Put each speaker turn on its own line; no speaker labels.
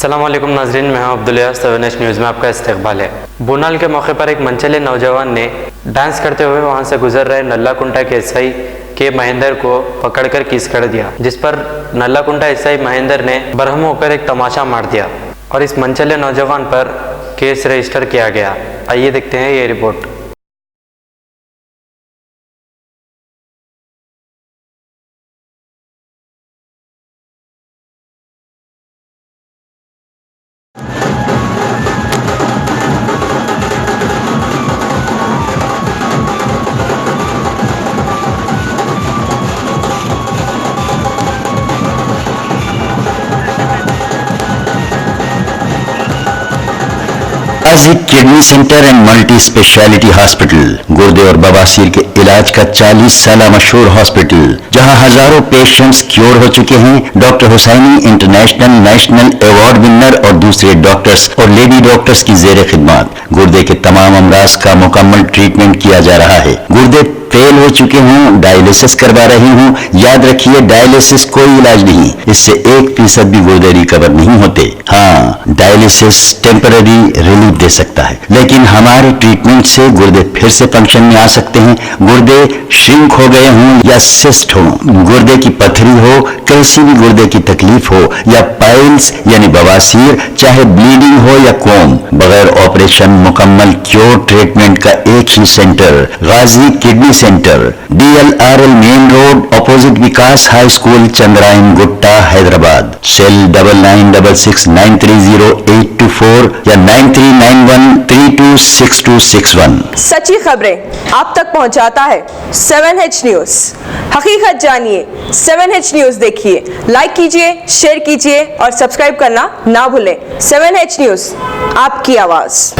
अस्सलाम वालेकुम नाज़रीन, मैं हूं अब्दुल यास। 7H न्यूज़ में आपका इस्तकबाल है। बोनाल के मौके पर एक मनचले नौजवान ने डांस करते हुए वहां से गुजर रहे नल्लाकुंटा के एसआई के महेंद्र को पकड़कर किस कर दिया, जिस पर नल्लाकुंटा एसआई महेंद्र ने बरहम होकर एक तमाशा मार दिया और इस मनचले नौजवान पर केस रजिस्टर किया गया। आइए देखते हैं ये report.
Ghazi kidney centre and multi speciality hospital गुर्दे और बवासीर के इलाज का 40 साल मशहूर हॉस्पिटल, जहां हजारों पेशेंट्स क्योर हो चुके हैं। Doctor Hussaini international national award winner और दूसरे डॉक्टर्स और लेडी डॉक्टर्स की जेर खिदमत गुर्दे के तमाम अमराज का मुकम्मल ट्रीटमेंट किया जा रहा है। गुर्दे फेल हो चुके हों, डायलिसिस करवा रही हूं, याद रखिए डायलिसिस कोई इलाज नहीं, इससे 1% भी गुर्दे रिकवर नहीं होते। हाँ, डायलिसिस टेम्पररी रिलीफ दे सकता है, लेकिन हमारे ट्रीटमेंट से गुर्दे फिर से फंक्शन में आ सकते हैं। गुर्दे श्रिंक हो गए हों या सिस्ट हो, गुर्दे की पथरी हो, कैसी भी गुर्दे की तकलीफ हो या पाइल्स यानी बवासीर, चाहे ब्लीडिंग हो या कोम, बगैर ऑपरेशन मुकम्मल क्योर ट्रीटमेंट का एक ही centre Ghazi kidney centre, DLRL main road opposite Vikas high school, Chandrayan Gutta, Hyderabad. Cell 9966930824 या 9391326261।
सच्ची खबरें आप तक पहुंचाता है 7H न्यूज़। हकीकत जानिए, 7H न्यूज़ देखिए, लाइक कीजिए, शेयर कीजिए और सब्सक्राइब करना ना भूलें। 7H न्यूज़, आपकी आवाज़।